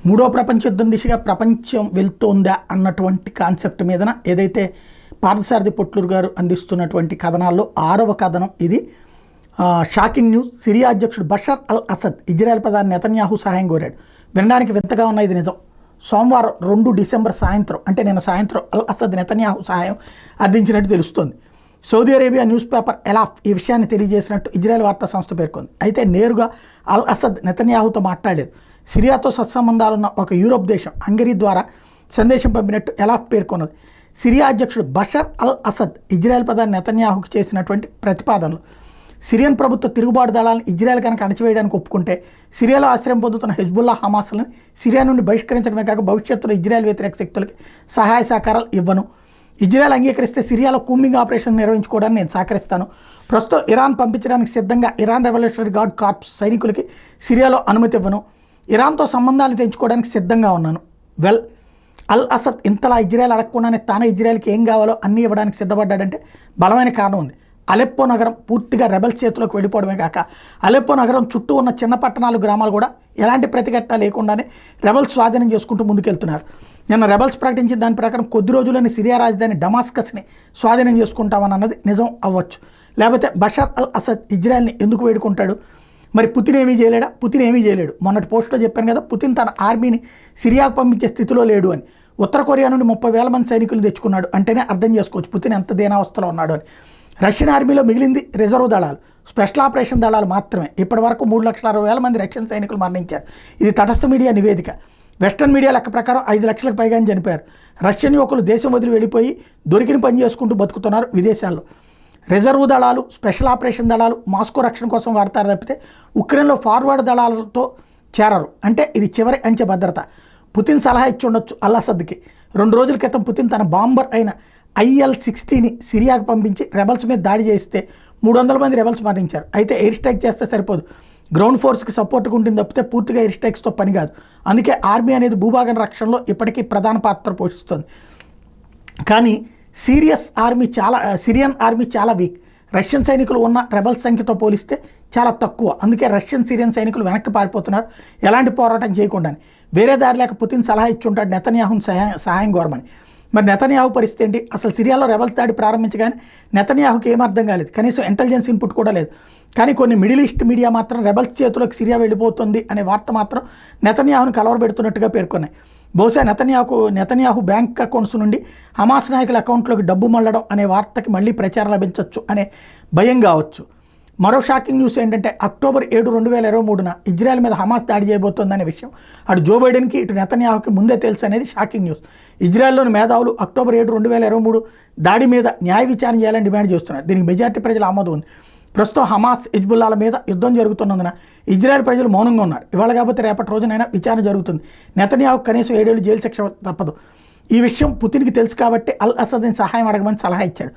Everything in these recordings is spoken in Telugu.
మూడో ప్రపంచ యుద్ధం దిశగా ప్రపంచం వెళ్తోందా అన్నటువంటి కాన్సెప్ట్ మీదన ఏదైతే పార్థసారథి పొట్లూరు గారు అందిస్తున్నటువంటి కథనాల్లో 6వ కథనం ఇది. Shocking news. సిరియా అధ్యక్షుడు బషర్ అల్ అసద్ ఇజ్రాయెల్ ప్రధాని నెతన్యాహు సహాయం కోరాడు. వినడానికి వింతగా ఉన్న ఇది నిజం. సోమవారం 2 డిసెంబర్ సాయంత్రం అంటే నిన్న సాయంత్రం అల్ అసద్ నెతన్యాహు సహాయం అర్థించినట్టు తెలుస్తోంది. సౌదీ అరేబియా న్యూస్ పేపర్ ఎలాఫ్ ఈ విషయాన్ని తెలియజేసినట్టు ఇజ్రాయెల్ వార్తా సంస్థ పేర్కొంది. అయితే నేరుగా అల్ అసద్ నెతన్యాహుతో మాట్లాడలేదు. సిరియాతో సత్సంబంధాలున్న ఒక యూరోప్ దేశం హంగరీ ద్వారా సందేశం పంపినట్టు ఎలాఫ్ పేర్కొన్నది. సిరియా అధ్యక్షుడు బషర్ అల్ అసద్ ఇజ్రాయెల్ ప్రధాని నెతన్యాహుకు చేసినటువంటి ప్రతిపాదనలు సిరియన్ ప్రభుత్వ తిరుగుబాటు దళాలను ఇజ్రాయెల్ కనుక అణచివేయడానికి ఒప్పుకుంటే సిరియాలో ఆశ్రయం పొందుతున్న హెజ్బుల్లా హమాస్లను సిరియా నుండి బహిష్కరించడమే కాక భవిష్యత్తులో ఇజ్రాయెల్ వ్యతిరేక శక్తులకి సహాయ సహకారాలు ఇవ్వను. ఇజ్రాయెల్ అంగీకరిస్తే సిరియాలో కూంబింగ్ ఆపరేషన్ నిర్వహించుకోవడానికి నేను సహకరిస్తాను. ప్రస్తుతం ఇరాన్ పంపించడానికి సిద్ధంగా ఇరాన్ రెవల్యూషనరీ గార్డ్ కార్ప్స్ సైనికులకి సిరియాలో అనుమతి ఇవ్వను. ఇరాన్తో సంబంధాలు తెంచుకోవడానికి సిద్ధంగా ఉన్నాను. అల్ అసద్ ఇంతలా ఇజ్రాయెల్ అడగకుండానే తానే ఇజ్రాయెల్కి ఏం కావాలో అన్నీ ఇవ్వడానికి సిద్ధపడ్డాడంటే బలమైన కారణం ఉంది. అలెప్పో నగరం పూర్తిగా రెబల్స్ చేతిలోకి వెళ్ళిపోవడమే కాక అలెప్పో నగరం చుట్టూ ఉన్న చిన్న పట్టణాలు గ్రామాలు కూడా ఎలాంటి ప్రతిఘటన లేకుండానే రెబల్స్ స్వాధీనం చేసుకుంటూ ముందుకెళ్తున్నారు. నిన్న రెబల్స్ ప్రకటించిన దాని ప్రకారం కొద్ది రోజుల్లోని సిరియా రాజధాని డమాస్కస్ని స్వాధీనం చేసుకుంటామన్నది నిజం అవ్వచ్చు. లేకపోతే బషర్ అల్ అసద్ ఇజ్రాయెల్ని ఎందుకు వేడుకుంటాడు? మరి పుతిన్ ఏమీ చేయలేడా? పుతిన్ ఏమీ చేయలేడు. మొన్నటి పోస్టులో చెప్పాను కదా, పుతిన్ తన ఆర్మీని సిరియాకు పంపించే స్థితిలో లేడు అని. ఉత్తర కొరియా నుండి 30,000 మంది సైనికులు తెచ్చుకున్నాడు అంటేనే అర్థం చేసుకోవచ్చు పుతిన్ ఎంత దీనావస్థలో ఉన్నాడు అని. రష్యన్ ఆర్మీలో మిగిలింది రిజర్వ్ దళాలు, స్పెషల్ ఆపరేషన్ దళాలు మాత్రమే. ఇప్పటి వరకు 3,60,000 మంది రష్యన్ సైనికులు మరణించారు. ఇది తటస్థ మీడియా నివేదిక. వెస్టర్న్ మీడియా లెక్క ప్రకారం 5 లక్షలకు పైగా చనిపోయారు. రష్యన్ యువకులు దేశం వదిలి వెళ్ళిపోయి దొరికిన పని చేసుకుంటూ బతుకుతున్నారు విదేశాల్లో. రిజర్వ్ దళాలు, స్పెషల్ ఆపరేషన్ దళాలు మాస్కో రక్షణ కోసం వాడతారు తప్పితే ఉక్రెయిన్లో ఫార్వర్డ్ దళాలతో చేరరు. అంటే ఇది చివరి అంచె భద్రత. పుతిన్ సలహా ఇచ్చి ఉండొచ్చు అల్ అసద్కి. 2 రోజుల క్రితం పుతిన్ తన బాంబర్ అయిన IL-60ని సిరియాకు పంపించి రెబల్స్ మీద దాడి చేస్తే 300 మంది రెబల్స్ మరణించారు. అయితే ఎయిర్ స్ట్రైక్ చేస్తే సరిపోదు, గ్రౌండ్ ఫోర్స్కి సపోర్ట్గా ఉంటుంది తప్పితే పూర్తిగా ఎయిర్ స్ట్రైక్స్తో పని కాదు. అందుకే ఆర్మీ అనేది భూభాగం రక్షణలో ఇప్పటికీ ప్రధాన పాత్ర పోషిస్తుంది. కానీ సిరియన్ ఆర్మీ చాలా వీక్. రష్యన్ సైనికులు ఉన్న రెబల్స్ సంఖ్యతో పోలిస్తే చాలా తక్కువ. అందుకే రష్యన్ సిరియన్ సైనికులు వెనక్కి పారిపోతున్నారు ఎలాంటి పోరాటం చేయకుండానే. వేరే దారి లేక పుతిన్ సలహా ఇచ్చి ఉంటాడు నెతన్యాహును సహాయం కోరమని. మరి నెతన్యాహు పరిస్థితి ఏంటి? అసలు సిరియాలో రెబల్స్ దాడి ప్రారంభించగానే నెతన్యాహుకి ఏం అర్థం కాలేదు, కనీసం ఇంటెలిజెన్స్ ఇన్పుట్ కూడా లేదు. కానీ కొన్ని మిడిల్ ఈస్ట్ మీడియా మాత్రం రెబల్స్ చేతిలోకి సిరియా వెళ్ళిపోతుంది అనే వార్త మాత్రం నెతన్యాహును కలవరబెడుతున్నట్టుగా పేర్కొన్నాయి. బహుశా నెతన్యాహు బ్యాంక్ అకౌంట్స్ నుండి హమాస్ నాయకుల అకౌంట్లోకి డబ్బు మళ్ళడం అనే వార్తకి మళ్ళీ ప్రచారం లభించవచ్చు అనే భయం కావచ్చు. మరో షాకింగ్ న్యూస్ ఏంటంటే అక్టోబర్ 7, 2023న ఇజ్రాయెల్ మీద హమాస్ దాడి చేయబోతోందనే విషయం అటు జో బైడెన్కి ఇటు నెతన్యాహుకి ముందే తెలుసు అనేది షాకింగ్ న్యూస్. ఇజ్రాయెల్లోని మేధావులు అక్టోబర్ 7, 2023 దాడి మీద న్యాయ విచారణ చేయాలని డిమాండ్ చేస్తున్నారు. దీనికి మెజార్టీ ప్రజల ఆమోదం ఉంది. ప్రస్తుతం హమాస్ హిజ్బుల్లాల మీద యుద్ధం జరుగుతున్నందున ఇజ్రాయెల్ ప్రజలు మౌనంగా ఉన్నారు. ఇవాళ కాకపోతే రేపటి రోజునైనా విచారణ జరుగుతుంది. నెతన్యాహు కనీసం 7 ఏళ్ళు జైలు శిక్ష తప్పదు. ఈ విషయం పుతిన్కి తెలుసు కాబట్టి అల్ అసద్ని సహాయం అడగమని సలహా ఇచ్చాడు.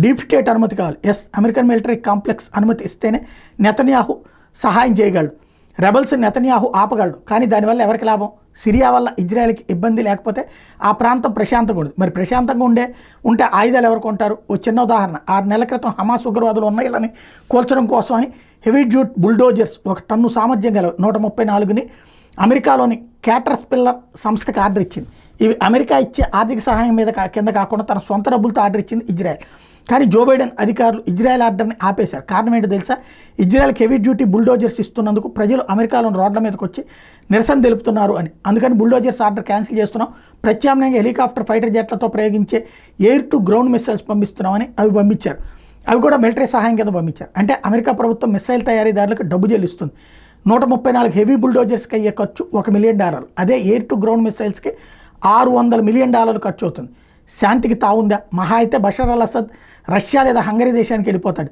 డీప్ స్టేట్ అనుమతి కావాలి. అమెరికన్ మిలిటరీ కాంప్లెక్స్ అనుమతి ఇస్తేనే నెతన్యాహు సహాయం చేయగలడు. రెబల్స్ నెతన్యాహు ఆపగలడు. కానీ దానివల్ల ఎవరికి లాభం? సిరియా వల్ల ఇజ్రాయెల్కి ఇబ్బంది లేకపోతే ఆ ప్రాంతం ప్రశాంతంగా ఉండదు. మరి ప్రశాంతంగా ఉంటే ఆయుధాలు ఎవరు కొంటారు? ఓ చిన్న ఉదాహరణ. 6 నెలల క్రితం హమాస్ ఉగ్రవాదులు ఉన్న ఇళ్ళని కూల్చడం కోసమని హెవీ డ్యూటీ బుల్డోజర్స్ 1 టన్ను సామర్థ్యం గల 134ని అమెరికాలోని క్యాటర్పిల్లర్ సంస్థకి ఆర్డర్ ఇచ్చింది. ఇవి అమెరికా ఇచ్చే ఆర్థిక సహాయం మీద కింద కాకుండా తన సొంత డబ్బులతో ఆర్డర్ ఇచ్చింది ఇజ్రాయెల్. కానీ జో బైడెన్ అధికారులు ఇజ్రాయెల్ ఆర్డర్ని ఆపేశారు. కారణం ఏంటో తెలుసా? ఇజ్రాయెల్కి హెవీ డ్యూటీ బుల్డోజర్స్ ఇస్తున్నందుకు ప్రజలు అమెరికాలోని రోడ్ల మీదకి వచ్చి నిరసన తెలుపుతున్నారు అని. అందుకని బుల్డోజర్స్ ఆర్డర్ క్యాన్సిల్ చేస్తున్నాం, ప్రత్యామ్నాయంగా హెలికాప్టర్ ఫైటర్ జెట్లతో ప్రయోగించే ఎయిర్ టు గ్రౌండ్ మిస్సైల్స్ పంపిస్తున్నామని అవి పంపించారు. అవి కూడా మిలిటరీ సహాయం కింద పంపించారు. అంటే అమెరికా ప్రభుత్వం మిస్సైల్ తయారీదారులకు డబ్బు చెల్లిస్తుంది. 134 హెవీ బుల్డోజర్స్కి అయ్యే ఖర్చు $1 మిలియన్. అదే ఎయిర్ టు గ్రౌండ్ మిస్సైల్స్కి $600 మిలియన్ ఖర్చు అవుతుంది. శాంతికి తావుందా? మహా అయితే బషర్ అల్ అసద్ రష్యా లేదా హంగరీ దేశానికి వెళ్ళిపోతాడు.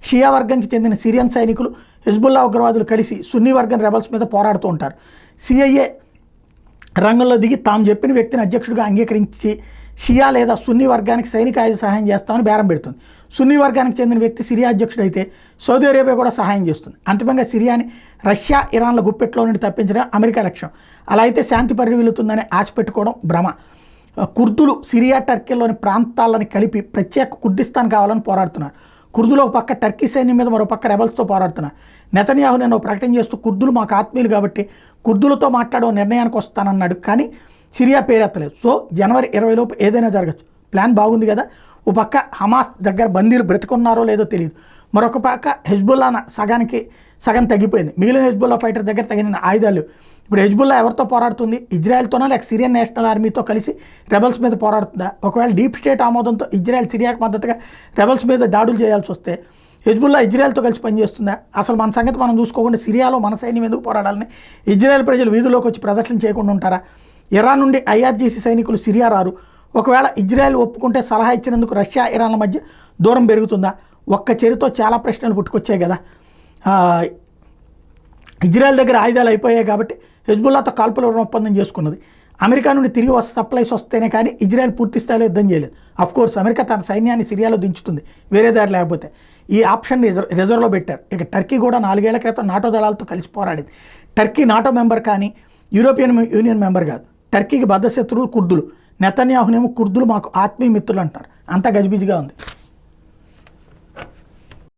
షియా వర్గానికి చెందిన సిరియన్ సైనికులు హిజ్బుల్లా ఉగ్రవాదులు కలిసి సున్నీ వర్గం రెబల్స్ మీద పోరాడుతూ ఉంటారు. CIA రంగంలో దిగి తాము చెప్పిన వ్యక్తిని అధ్యక్షుడిగా అంగీకరించి షియా లేదా సున్నీ వర్గానికి సైనిక ఆయుధ సహాయం చేస్తామని బేరం పెడుతుంది. సున్నీ వర్గానికి చెందిన వ్యక్తి సిరియా అధ్యక్షుడు అయితే సౌదీ అరేబియా కూడా సహాయం చేస్తుంది. అంతిమంగా సిరియాని రష్యా, ఇరాన్ల గుప్పెట్లో నుండి తప్పించడం అమెరికా లక్ష్యం. అలా అయితే శాంతి పరివిలుతుందని ఆశ పెట్టుకోవడం భ్రమ. కుర్దులు సిరియా, టర్కీలోని ప్రాంతాలను కలిపి ప్రత్యేక కుర్దిస్తాన్ కావాలని పోరాడుతున్నారు. కుర్దులు ఒక పక్క టర్కీ సైన్యం మీద మరో పక్క రెబల్స్తో పోరాడుతున్నారు. నెతన్యాహు నేను ఒక ప్రకటన చేస్తూ కుర్దులు మాకు ఆత్మీయులు కాబట్టి కుర్దులతో మాట్లాడే నిర్ణయానికి వస్తానన్నాడు, కానీ సిరియా పేరెత్తలేదు. సో జనవరి 20 లోపు ఏదైనా జరగచ్చు. ప్లాన్ బాగుంది కదా. ఓ పక్క హమాస్ దగ్గర బందీలు బ్రతుకున్నారో లేదో తెలియదు, మరొక పక్క హెజ్బుల్లా సగం తగ్గిపోయింది. మిగిలిన హెజ్బుల్లా ఫైటర్ దగ్గర తగిన ఆయుధాలు. ఇప్పుడు హెజ్బుల్లా ఎవరితో పోరాడుతుంది? ఇజ్రాయెల్తోనా లేక సిరియన్ నేషనల్ ఆర్మీతో కలిసి రెబల్స్ మీద పోరాడుతుందా? ఒకవేళ డీప్ స్టేట్ ఆమోదంతో ఇజ్రాయెల్ సిరియాకు మద్దతుగా రెబల్స్ మీద దాడులు చేయాల్సి వస్తే హెజ్బుల్లా ఇజ్రాయెల్తో కలిసి పనిచేస్తుందా? అసలు మన సంగతి మనం చూసుకోకుండా సిరియాలో మన సైన్యం ఎందుకు పోరాడాలని ఇజ్రాయెల్ ప్రజలు వీధుల్లోకి వచ్చి ప్రదర్శన చేయకుండా ఉంటారా? ఇరాన్ నుండి ఐఆర్జీసీ సైనికులు సిరియా రారు. ఒకవేళ ఇజ్రాయెల్ ఒప్పుకుంటే సలహా ఇచ్చినందుకు రష్యా ఇరాన్ల మధ్య దూరం పెరుగుతుందా? ఒక్క చర్యతో చాలా ప్రశ్నలు పుట్టుకొచ్చాయి కదా. ఇజ్రాయెల్ దగ్గర ఆయుధాలు అయిపోయాయి కాబట్టి హెజ్బుల్లాతో కాల్పుల ఒప్పందం చేసుకున్నది. అమెరికా నుండి తిరిగి సప్లైస్ వస్తేనే కానీ ఇజ్రాయెల్ పూర్తి స్థాయిలో యుద్ధం చేయలేదు. అఫ్కోర్స్ అమెరికా తన సైన్యాన్ని సిరియాలో దించుతుంది, వేరే దారి లేకపోతే. ఈ ఆప్షన్ రిజర్వ్లో పెట్టారు. ఇక టర్కీ కూడా 4 ఏళ్ల క్రితం నాటో దళాలతో కలిసి పోరాడింది. టర్కీ నాటో మెంబర్ కానీ యూరోపియన్ యూనియన్ మెంబర్ కాదు. టర్కీకి బద్ధశత్రువులు కుర్దులు. నెతన్యాహునేమో కుర్దులు మాకు ఆత్మీయ మిత్రులు అంటారు. అంతా గజిబిజిగా ఉంది.